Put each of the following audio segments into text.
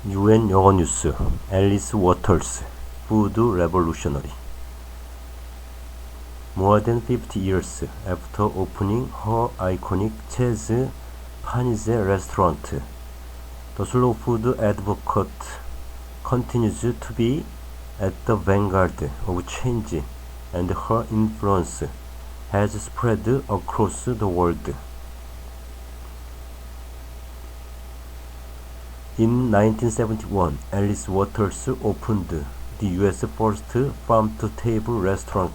UN 영어 뉴스 앨리스 워터스 Food Revolutionary More than 50 years after opening her iconic Chez Panisse restaurant, the slow food advocate continues to be at the vanguard of change, and her influence has spread across the world. In 1971, Alice Waters opened the U.S. first farm-to-table restaurant,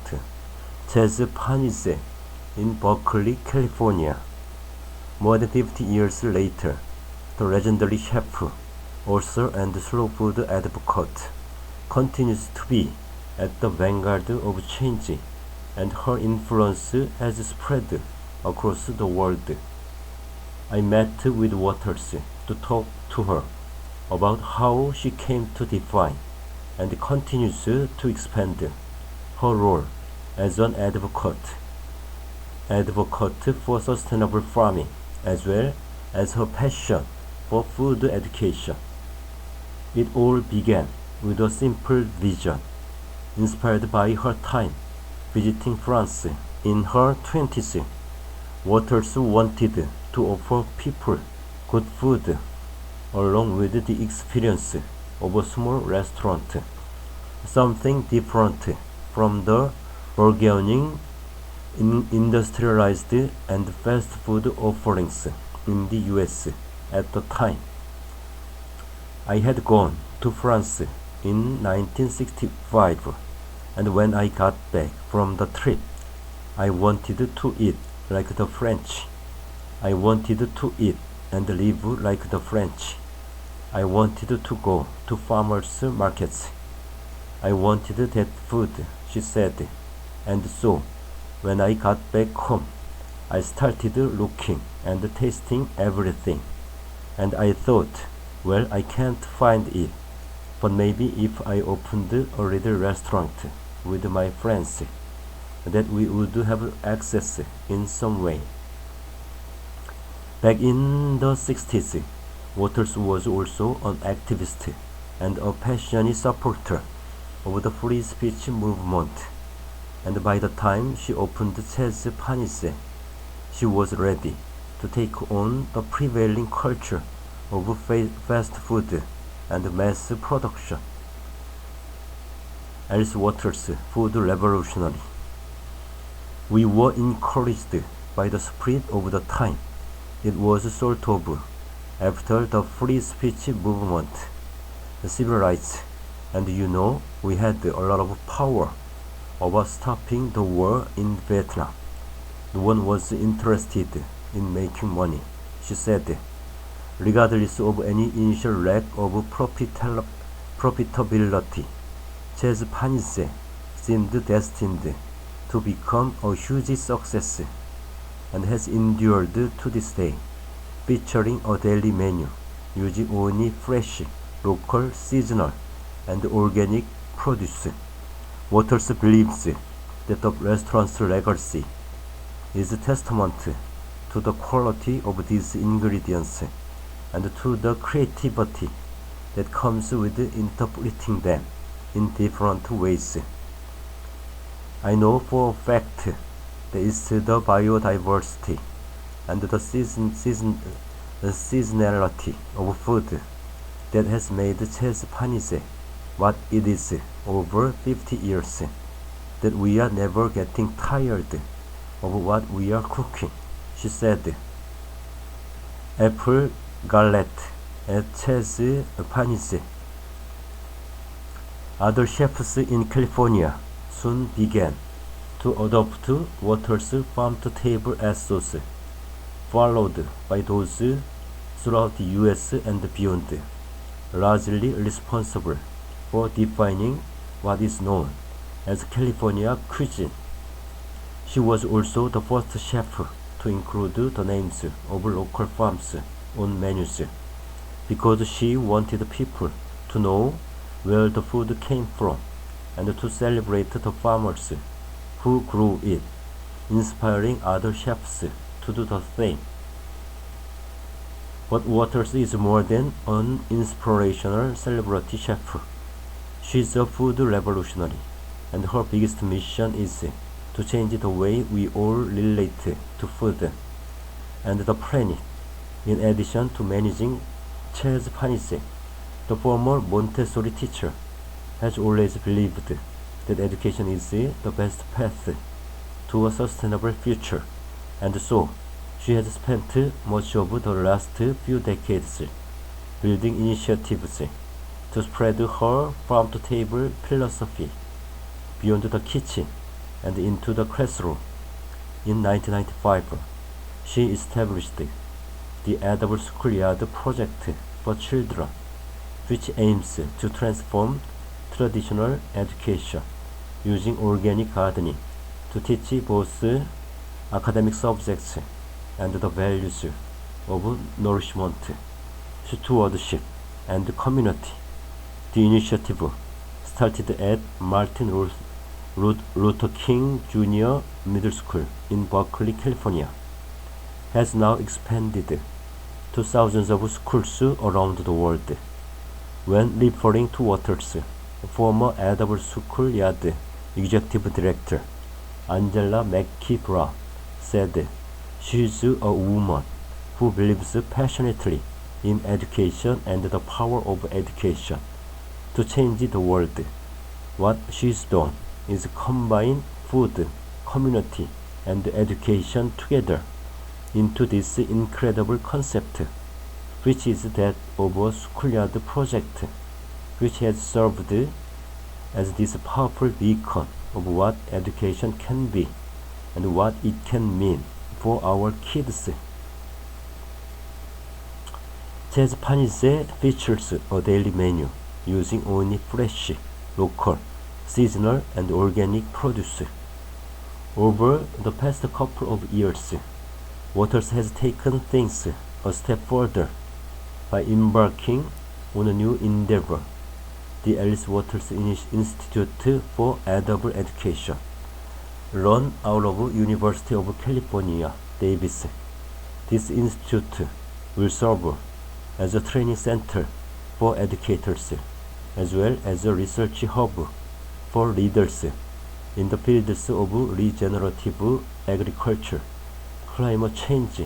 Chez Panisse, in Berkeley, California. More than 50 years later, the legendary chef, author, and slow food advocate continues to be at the vanguard of change, and her influence has spread across the world. I met with Waters to talk to her about how she came to define and continues to expand her role as an advocate for sustainable farming, as well as her passion for food education. It all began with a simple vision, inspired by her time visiting France in her 20s. Waters wanted to offer people good food along with the experience of a small restaurant, something different from the burgeoning industrialized and fast food offerings in the US at the time. I had gone to France in 1965, and when I got back from the trip, I wanted to eat like the French. I wanted to eat and live like the French. I wanted to go to farmers' markets. I wanted that food, she said. And so, when I got back home, I started looking and tasting everything. And I thought, well, I can't find it, but maybe if I opened a little restaurant with my friends, that we would have access in some way. Back in the 60s, Waters was also an activist and a passionate supporter of the free speech movement, and by the time she opened Chez Panisse, she was ready to take on the prevailing culture of fast food and mass production. Alice Waters, Food Revolutionary. We were encouraged by the spirit of the time. It was sort of after the free speech movement, the civil rights, and we had a lot of power over stopping the war in Vietnam. No one was interested in making money, she said. Regardless of any initial lack of profitability, Chez Panisse seemed destined to become a huge success, and has endured to this day, featuring a daily menu using only fresh, local, seasonal, and organic produce. Waters believes that the restaurant's legacy is a testament to the quality of these ingredients and to the creativity that comes with interpreting them in different ways. I know for a fact that it's the biodiversity and the seasonality of food that has made Chez Panisse what it is over 50 years, that we are never getting tired of what we are cooking, she said. Apple Galette at Chez Panisse. Other chefs in California soon began to adopt Waters' farm-to-table ethos, followed by those throughout the US and beyond, largely responsible for defining what is known as California cuisine. She was also the first chef to include the names of local farms on menus, because she wanted people to know where the food came from and to celebrate the farmers who grew it, inspiring other chefs to do the same. But Waters is more than an inspirational celebrity chef. She is a food revolutionary, and her biggest mission is to change the way we all relate to food and the planet. In addition to managing Chez Panisse, the former Montessori teacher has always believed that education is the best path to a sustainable future, and so she has spent much of the last few decades building initiatives to spread her farm-to-table philosophy beyond the kitchen and into the classroom. In 1995, she established the Edible Schoolyard Project for Children, which aims to transform traditional education using organic gardening to teach both academic subjects and the values of nourishment, stewardship, and community. The initiative, started at Martin Luther King Jr. Middle School in Berkeley, California, has now expanded to thousands of schools around the world. When referring to Waters, former Edible Schoolyard Executive Director Angela McKee-Brown said she is a woman who believes passionately in education and the power of education to change the world. What she's done is combine food, community, and education together into this incredible concept, which is that of a schoolyard project, which has served as this powerful beacon of what education can be and what it can mean for our kids. Chez Panisse features a daily menu using only fresh, local, seasonal, and organic produce. Over the past couple of years, Waters has taken things a step further by embarking on a new endeavor, the Alice Waters Institute for Edible Education, run out of University of California, Davis. This institute will serve as a training center for educators, as well as a research hub for leaders in the fields of regenerative agriculture, climate change,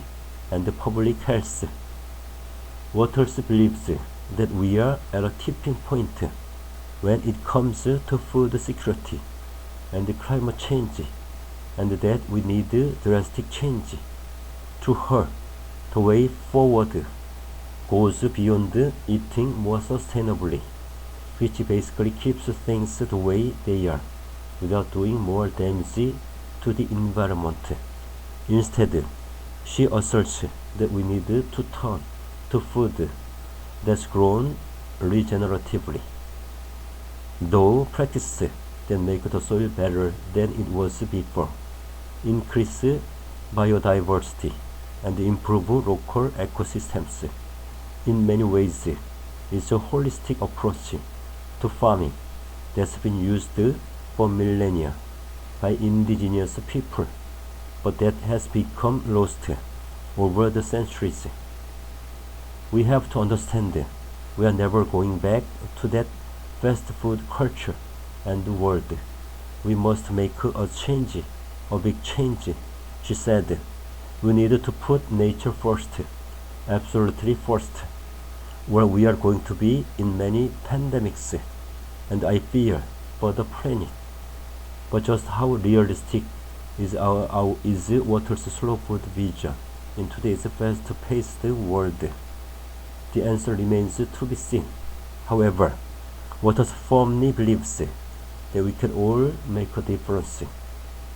and public health. Waters believes that we are at a tipping point when it comes to food security and climate change, and that we need drastic change. To her, the way forward goes beyond eating more sustainably, which basically keeps things the way they are without doing more damage to the environment. Instead, she asserts that we need to turn to food that's grown regeneratively, though practices that make the soil better than it was before, increase biodiversity, and improve local ecosystems. In many ways, it's a holistic approach to farming that's been used for millennia by indigenous people, but that has become lost over the centuries. We have to understand we are never going back to that fast food culture and world. We must make a change, a big change, she said. We need to put nature first, absolutely first, where we are going to be in many pandemics, and I fear for the planet. But just how realistic is Waters' slow food vision in today's fast-paced world? The answer remains to be seen. However, Waters firmly believes that we can all make a difference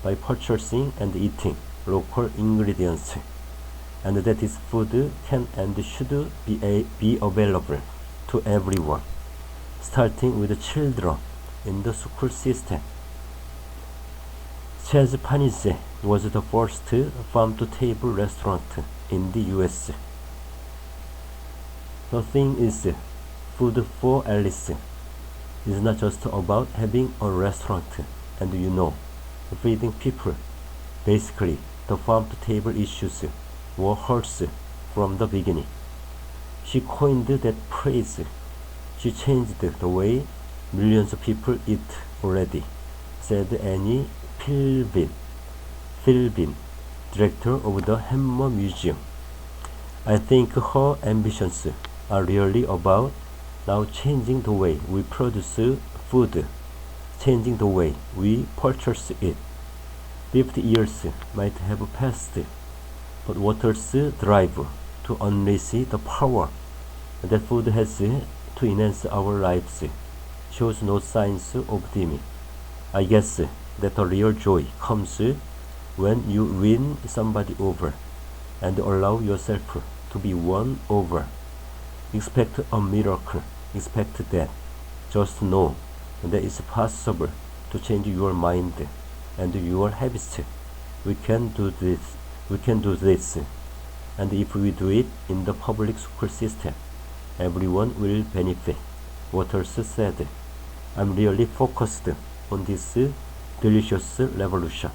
by purchasing and eating local ingredients, and that this food can and should be available to everyone, starting with the children in the school system. Chez Panisse was the first farm-to-table restaurant in the US. The thing is, Food for Alice is not just about having a restaurant and feeding people. Basically, the farm-to-table issues were hers from the beginning. She coined that phrase. She changed the way millions of people eat already, said Annie Philbin, director of the Hammer Museum. I think her ambitions are really about now changing the way we produce food, changing the way we purchase it. 50 years might have passed, but Waters' drive to unleash the power that food has to enhance our lives shows no signs of dimming. I guess that the real joy comes when you win somebody over and allow yourself to be won over. Expect a miracle. Expect that. Just know that it's possible to change your mind and your habits. We can do this. We can do this. And if we do it in the public school system, everyone will benefit. Waters said, I'm really focused on this delicious revolution.